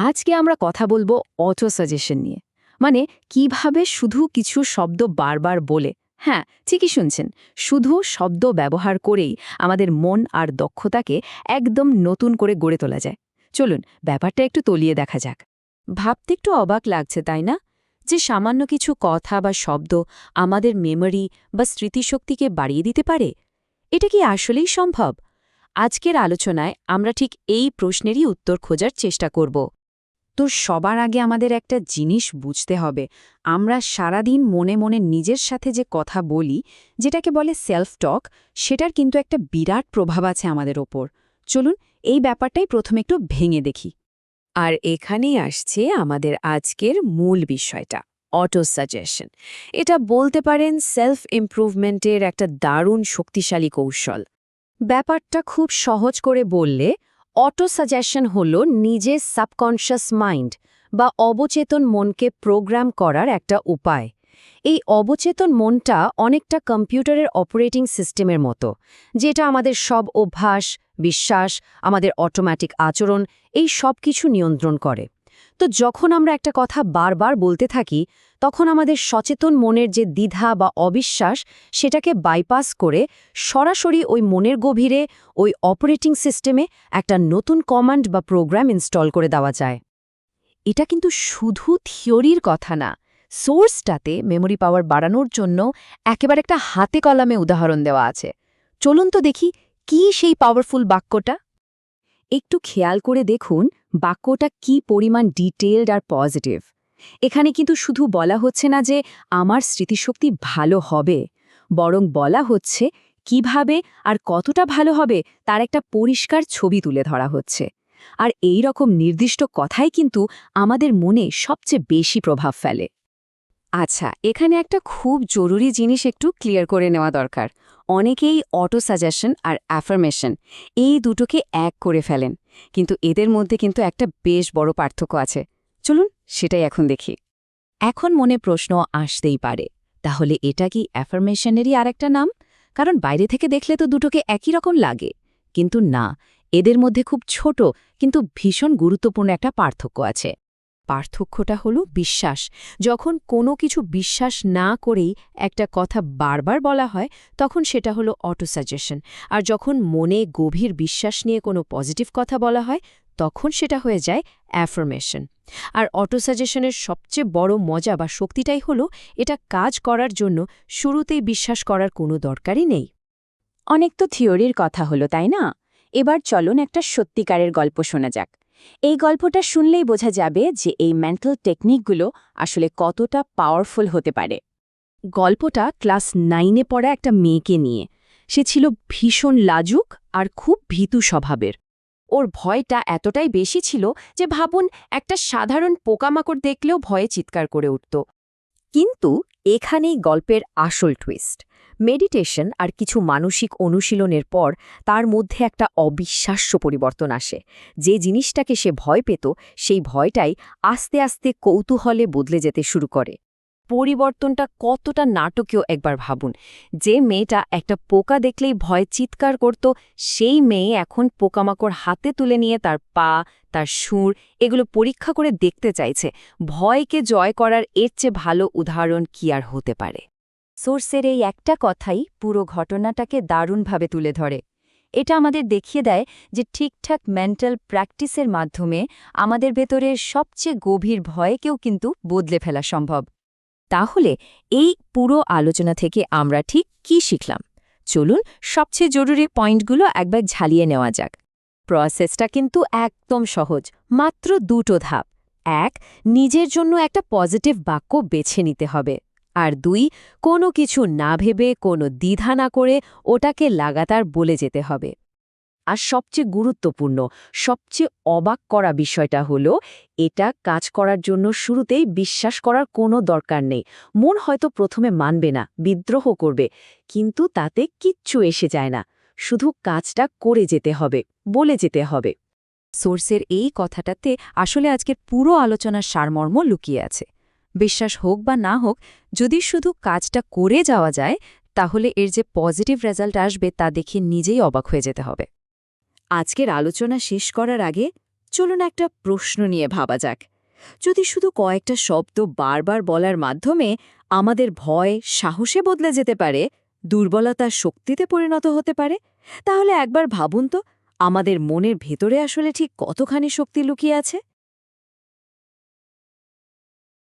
আজকে আমরা কথা বলবো অটো সাজেশন নিয়ে। মানে কিভাবে শুধু কিছু শব্দ বারবার বলে, হ্যাঁ ঠিকই শুনছেন, শুধু শব্দ ব্যবহার করেই আমাদের মন আর দক্ষতাকে একদম নতুন করে গড়ে তোলা যায়। চলুন ব্যাপারটা একটু তলিয়ে দেখা যাক। ভাবতে একটু অবাক লাগছে তাই না, যে সামান্য কিছু কথা বা শব্দ আমাদের মেমরি বা স্মৃতিশক্তিকে বাড়িয়ে দিতে পারে। এটা কি আসলেই সম্ভব? আজকের আলোচনায় আমরা ঠিক এই প্রশ্নেরই উত্তর খোঁজার চেষ্টা করব। তো সবার আগে আমাদের একটা জিনিস বুঝতে হবে, আমরা সারাদিন মনে মনে নিজের সাথে যে কথা বলি, যেটাকে বলে সেলফ টক, সেটার কিন্তু একটা বিরাট প্রভাব আছে আমাদের ওপর। চলুন এই ব্যাপারটাই প্রথমে একটু ভেঙে দেখি। আর এখানেই আসছে আমাদের আজকের মূল বিষয়টা, অটো সাজেশন। এটা বলতে পারেন সেলফ ইমপ্রুভমেন্টের একটা দারুণ শক্তিশালী কৌশল। ব্যাপারটা খুব সহজ করে বললে, অটো সাজেশন হল নিজের সাবকনশিয়াস মাইন্ড বা অবচেতন মনকে প্রোগ্রাম করার একটা উপায়। এই অবচেতন মনটা অনেকটা কম্পিউটারের অপারেটিং সিস্টেমের মতো, যেটা আমাদের সব অভ্যাস, বিশ্বাস, আমাদের অটোমেটিক আচরণ এই সব কিছু নিয়ন্ত্রণ করে। তো যখন আমরা একটা কথা বারবার বলতে থাকি, তখন আমাদের সচেতন মনের যে দ্বিধা বা অবিশ্বাস, সেটাকে বাইপাস করে সরাসরি ওই মনের গভীরে, ওই অপারেটিং সিস্টেমে একটা নতুন কমান্ড বা প্রোগ্রাম ইনস্টল করে দেওয়া যায়। এটা কিন্তু শুধু থিওরির কথা না, সোর্সটাতে মেমোরি পাওয়ার বাড়ানোর জন্য একেবারে একটা হাতে কলমে উদাহরণ দেওয়া আছে। চলুন তো দেখি কি সেই পাওয়ারফুল বাক্যটা। একটু খেয়াল করে দেখুন বাক্যটা কি পরিমাণ ডিটেইলড আর পজিটিভ। এখানে কিন্তু শুধু বলা হচ্ছে না যে আমার স্মৃতিশক্তি ভালো হবে, বরং বলা হচ্ছে কিভাবে আর কতটা ভালো হবে তার একটা পরিষ্কার ছবি তুলে ধরা হচ্ছে। আর এই রকম নির্দিষ্ট কথাই কিন্তু আমাদের মনে সবচেয়ে বেশি প্রভাব ফেলে। আচ্ছা, এখানে একটা খুব জরুরি জিনিস একটু ক্লিয়ার করে নেওয়া দরকার। অনেকেই অটো সাজেশন আর অ্যাফার্মেশন এই দুটোকে এক করে ফেলেন, কিন্তু এদের মধ্যে কিন্তু একটা বেশ বড় পার্থক্য আছে। চলুন সেটাই এখন দেখি। এখন মনে প্রশ্ন আসতেই পারে, তাহলে এটা কি অ্যাফার্মেশনেরই আরেকটা নাম? কারণ বাইরে থেকে দেখলে তো দুটোকে একই রকম লাগে। কিন্তু না, এদের মধ্যে খুব ছোট কিন্তু ভীষণ গুরুত্বপূর্ণ একটা পার্থক্য আছে। পার্থক্যটা হলো বিশ্বাস। যখন কোনো কিছু বিশ্বাস না করেই একটা কথা বারবার বলা হয়, তখন সেটা হলো অটো সাজেশন। আর যখন মনে গভীর বিশ্বাস নিয়ে কোনো পজিটিভ কথা বলা হয়, তখন সেটা হয়ে যায় অ্যাফার্মেশন। আর অটো সাজেশনের সবচেয়ে বড় মজা বা শক্তিটাই হলো, এটা কাজ করার জন্য শুরুতেই বিশ্বাস করার কোনো দরকারই নেই। অনেক তো থিওরির কথা হলো, তাই না? এবার চলুন একটা সত্যিকারের গল্প শোনা যাক। এই গল্পটা শুনলেই বোঝা যাবে যে এই মেন্টাল টেকনিকগুলো আসলে কতটা পাওয়ারফুল হতে পারে। গল্পটা ক্লাস 9-এ পড়া একটা মেয়েকে নিয়ে। সে ছিল ভীষণ লাজুক আর খুব ভীতু স্বভাবের। ওর ভয়টা এতটাই বেশি ছিল যে ভাবুন, একটা সাধারণ পোকামাকড় দেখলেও ভয়ে চিৎকার করে উঠত। কিন্তু এখানেই গল্পের আসল টুইস্ট। মেডিটেশন আর কিছু মানসিক অনুশীলনের পর তার মধ্যে একটা অবিশ্বাস্য পরিবর্তন আসে। যে জিনিসটাকে সে ভয় পেত, সেই ভয়টাই আস্তে আস্তে কৌতূহলে বদলে যেতে শুরু করে। পরিবর্তনটা কতটা নাটকীয় একবার ভাবুন। যে মেয়েটা একটা পোকা দেখলেই ভয় চিৎকার করত, সেই মেয়ে এখন পোকামাকড় হাতে তুলে নিয়ে তার পা, তার সুর এগুলো পরীক্ষা করে দেখতে চাইছে। ভয়কে জয় করার এর চেয়ে ভালো উদাহরণ কি আর হতে পারে? সোর্সের এই একটা কথাই পুরো ঘটনাটাকে দারুণভাবে তুলে ধরে। এটা আমাদের দেখিয়ে দেয় যে ঠিকঠাক মেন্টাল প্র্যাকটিসের মাধ্যমে আমাদের ভেতরের সবচেয়ে গভীর ভয়কেও কিন্তু বদলে ফেলা সম্ভব। তাহলে এই পুরো আলোচনা থেকে আমরা ঠিক কি শিখলাম? চলুন সবচেয়ে জরুরি পয়েন্টগুলো একবার ঝালিয়ে নেওয়া যাক। প্রসেসটা কিন্তু একদম সহজ, মাত্র দুটো ধাপ। 1, নিজের জন্য একটা পজিটিভ বাক্য বেছে নিতে হবে। আর 2, কোনো কিছু না ভেবে, কোনো দ্বিধা না করে ওটাকে লাগাতার বলে যেতে হবে। আর সবচেয়ে গুরুত্বপূর্ণ, সবচেয়ে অবাক করা বিষয়টা হলো, এটা কাজ করার জন্য শুরুতেই বিশ্বাস করার কোনো দরকার নেই। মন হয়তো প্রথমে মানবে না, বিদ্রোহ করবে, কিন্তু তাতে কিচ্ছু এসে যায় না। শুধু কাজটা করে যেতে হবে, বলে যেতে হবে। সোর্সের এই কথাটাতে আসলে আজকের পুরো আলোচনার সারমর্ম লুকিয়ে আছে। বিশ্বাস হোক বা না হোক, যদি শুধু কাজটা করে যাওয়া যায়, তাহলে এর যে পজিটিভ রেজাল্ট আসবে তা দেখে নিজেই অবাক হয়ে যেতে হবে। আজকের আলোচনা শেষ করার আগে চলুন একটা প্রশ্ন নিয়ে ভাবা যাক। যদি শুধু কয়েকটা শব্দ বারবার বলার মাধ্যমে আমাদের ভয় সাহসে বদলে যেতে পারে, দুর্বলতা শক্তিতে পরিণত হতে পারে, তাহলে একবার ভাবুন তো আমাদের মনের ভেতরে আসলে ঠিক কতখানি শক্তি লুকিয়ে আছে।